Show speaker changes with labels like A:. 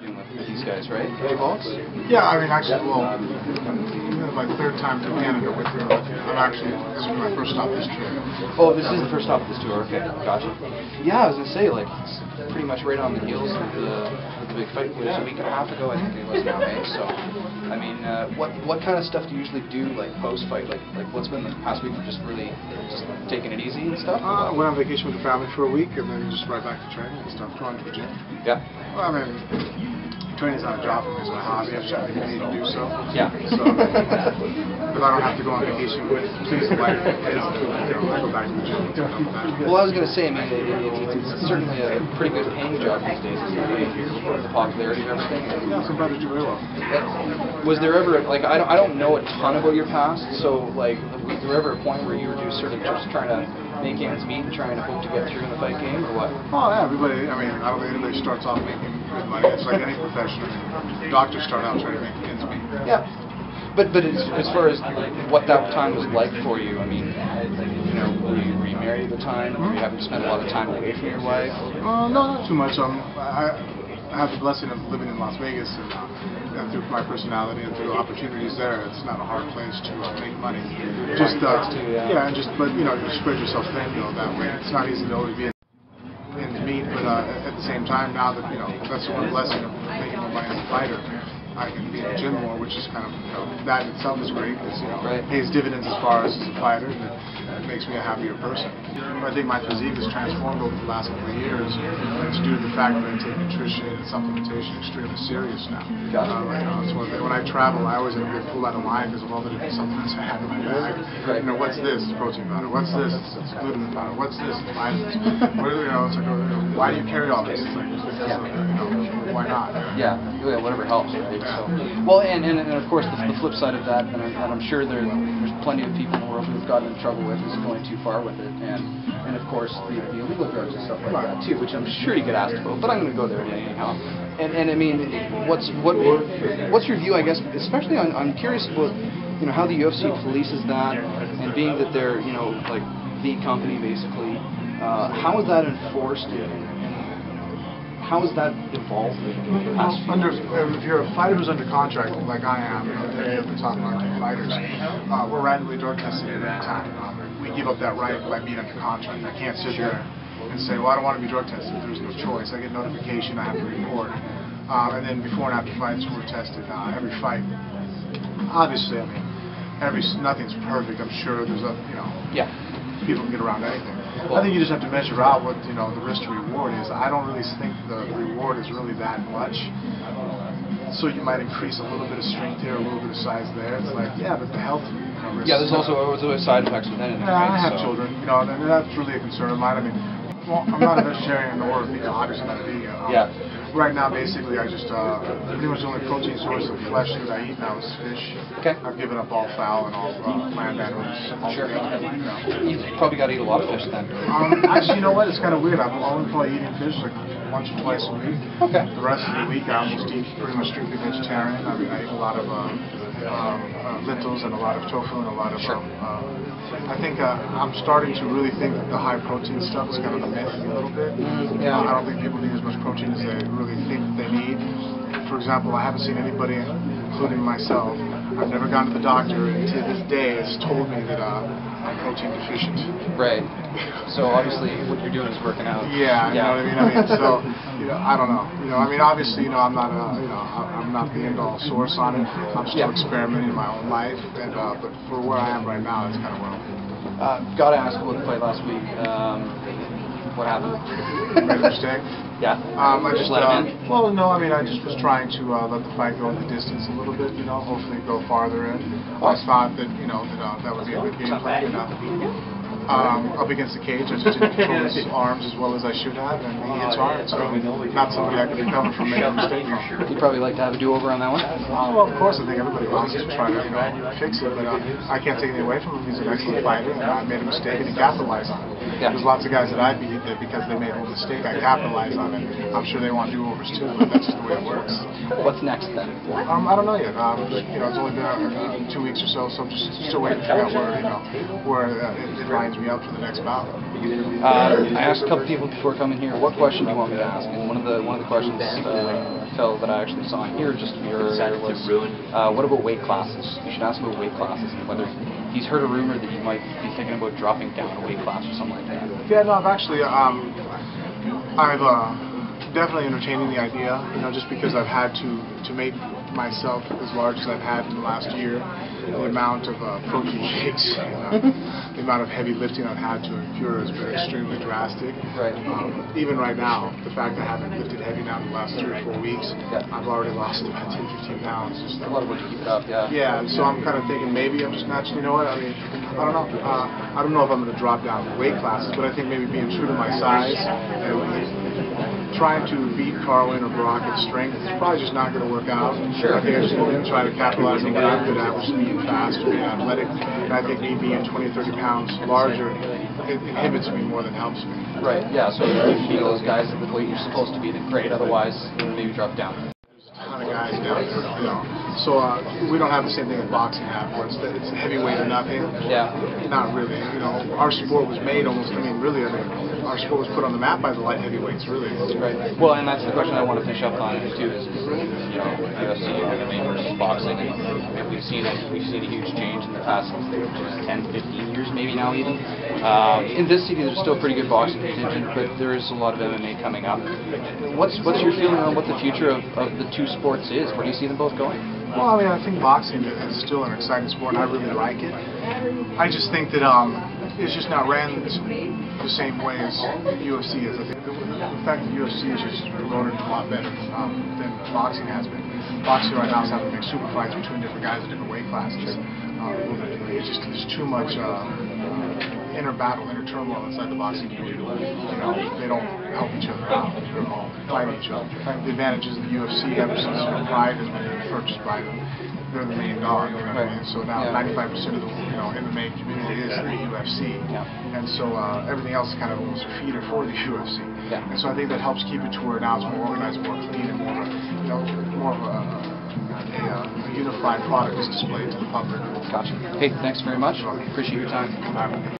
A: doing with these guys, right? Hey, Box?
B: Yeah, I mean, actually, well, my third time to Canada with them. This is my first stop this tour.
A: Oh, this is the first stop of this tour. Okay, gotcha. Yeah, I was gonna say, like, it's pretty much right on the heels of the big fight. It was a week and a half ago, I think it was now, eh? So, I mean, what kind of stuff do you usually do, like post-fight? Like what's been the past week? Just really just taking it easy and stuff.
B: Went on vacation with the family for a week, and then just right back to training and stuff. Going to the gym.
A: Yeah.
B: Well, I mean, training's not a job for me; it's my hobby. I have to get paid to do so.
A: Yeah.
B: So, if I don't have to go on vacation with please the wife and kids, I go back to the gym.
A: Well, I was going to say, I mean, it's certainly a pretty good paying job these days, the popularity of everything.
B: Yeah, somebody do very well.
A: Was there ever, like, I don't know a ton about your past, so, like, was there ever a point where you were just sort of just trying to make ends meet and trying to hope to get through in the fight game, or what?
B: Oh, yeah, everybody, I mean, I don't think anybody starts off making good money. It's like any profession. Doctors start out trying to make ends meet.
A: Yeah. But as far as what that time was like for you, I mean, you know, were you married at the time? Were you having to spend a lot of time away from your wife?
B: No, not too much. I have the blessing of living in Las Vegas, and through my personality and through opportunities there, it's not a hard place to make money. Just yeah, and just but you know, you spread yourself thin, that way. It's not easy to always be in meet, but at the same time, now that that's one blessing of making more money as a fighter. I can be in the gym more, which is kind of, that in itself is great because, it pays dividends as far as a fighter, and it makes me a happier person. I think my physique has transformed over the last couple of years, and it's due to the fact that I take nutrition and supplementation extremely serious now. It's when I travel, I always get pulled out of line because of all the different supplements I have in my bag. What's this? It's protein powder. What's this? It's gluten powder. What's this? It's vitamins. It's like, why do you carry all this? It's like, why not?
A: Yeah, whatever helps, right? So, well, and of course the flip side of that, and I'm sure there's plenty of people in the world who've gotten in trouble with is going too far with it, and of course the illegal drugs and stuff like that too, which I'm sure you get asked about, but I'm going to go there anyhow. And I mean, what's your view? I guess especially I'm curious about how the UFC polices that, and being that they're like the company basically, how is that enforced? How has that evolved in the past few years?
B: If you're a fighter who's under contract, like I am, they're the top market fighters, we're randomly drug tested at any time. We give up that right by being under contract. I can't sit there and say, well, I don't want to be drug tested. There's no choice. I get notification, I have to report. And then before and after fights, we're tested. Every fight, obviously, I mean, nothing's perfect. I'm sure there's people can get around anything. I think you just have to measure out what the risk to reward is. I don't really think the reward is really that much. So you might increase a little bit of strength here, a little bit of size there. It's like, yeah, but the health risk.
A: Yeah, there's also side effects with anything.
B: Yeah, I have children, and that's really a concern of mine. I mean, well, I'm not a vegetarian nor a vegan, obviously not a vegan. Right now, basically, I just pretty much the only protein source of flesh that I eat now is fish. Okay. I've given up all fowl and all land animals.
A: Sure. You've probably got to eat a lot of fish then.
B: Actually, you know what? It's kind of weird. I'm only probably eating fish like once or twice a week. Okay. The rest of the week, I almost eat pretty much strictly vegetarian. I mean, I eat a lot of lentils and a lot of tofu and a lot of. I think I'm starting to really think that the high protein stuff is kind of a myth a little bit. I don't think people need as much protein as they really think they need. For example, I haven't seen anybody, including myself, I've never gone to the doctor and to this day has told me that I'm protein deficient.
A: Right. So obviously what you're doing is working out.
B: Yeah, you know what I mean? So, I don't know. I mean, obviously, I'm not I'm not the end-all source on it. I'm still experimenting in my own life, and but for where I am right now, it's kind of where I'm.
A: Got to ask about the fight last week. What happened?
B: Made a mistake.
A: Yeah.
B: I just let him in. Well, no. I mean, I just was trying to let the fight go the distance a little bit. Hopefully go farther in. I thought that that would be a good game plan. Up against the cage, I just didn't control his arms as well as I should have, and he hits hard. So not somebody I could recover from making a mistake from.
A: You'd probably like to have a do-over on that one.
B: Well, of course, I think everybody wants to try to fix it, but I can't take anything away from him. He's an excellent fighter, and I made a mistake, and he capitalized on it. There's lots of guys that I beat that because they made a mistake, I capitalized on it. I'm sure they want do-overs too, but that's just the way it works.
A: What's next then?
B: I don't know yet. It's only been 2 weeks or so, so I'm just still waiting to figure out where it lines me up for the next bout.
A: I asked a couple people before coming here, what question do you want me to ask? And one of the questions Phil, that I actually saw in here just a mirror was, what about weight classes? You should ask about weight classes and whether he's heard a rumor that you might be thinking about dropping down a weight class or something like that.
B: Yeah, no, I've actually, I've definitely entertaining the idea, just because I've had to make myself as large as I've had in the last year. The amount of protein shakes, the amount of heavy lifting I've had to endure has been extremely drastic.
A: Right.
B: Even right now, the fact that I haven't lifted heavy now in the last 3 or 4 weeks, I've already lost about 10, 15 pounds. Just
A: a lot of work to keep it up, yeah.
B: Yeah, so I'm kind of thinking maybe I'm just naturally, I don't know. I don't know if I'm going to drop down weight classes, but I think maybe being true to my size and trying to beat Carwin or Brock at strength is probably just not going to work out.
A: Sure.
B: I think I just need to try to capitalize on what I'm good at, which is being fast, being athletic. And I think me being 20 or 30 pounds larger, it inhibits me more than helps me.
A: Right, yeah, so if you beat those guys at the weight you're supposed to be, then great. Otherwise, maybe drop down.
B: A ton of guys down there, So we don't have the same thing that boxing has, where it's heavyweight or nothing.
A: Yeah.
B: Not really. Our sport was made almost. Our sport was put on the map by the light heavyweights, really.
A: Right. Well, and that's the question I want to finish up on too. Is UFC, MMA versus boxing, and we've seen a huge change in the past 10, 15 years, maybe now even. In this city, there's still a pretty good boxing contingent, but there is a lot of MMA coming up. What's your feeling on what the future of the two sports is? Where do you see them both going?
B: Well, I think boxing is still an exciting sport, and I really like it. I just think that it's just not ran the same way as UFC is. I think the fact that UFC is just promoted a lot better than boxing has been. Boxing right now is having to make super fights between different guys in different weight classes. There's too much inner battle, inner turmoil inside the boxing community. They don't help each other out. They're all fighting each other. The advantages of the UFC, ever since Pride has been purchased by them, they're the main dog. So now 95% of the MMA community is the UFC, and so everything else is kind of almost a feeder for the UFC. And so I think that helps keep it to where now it's more organized, more clean, and more of a unified product is displayed to the public.
A: Gotcha. Hey, thanks very much. Appreciate your time.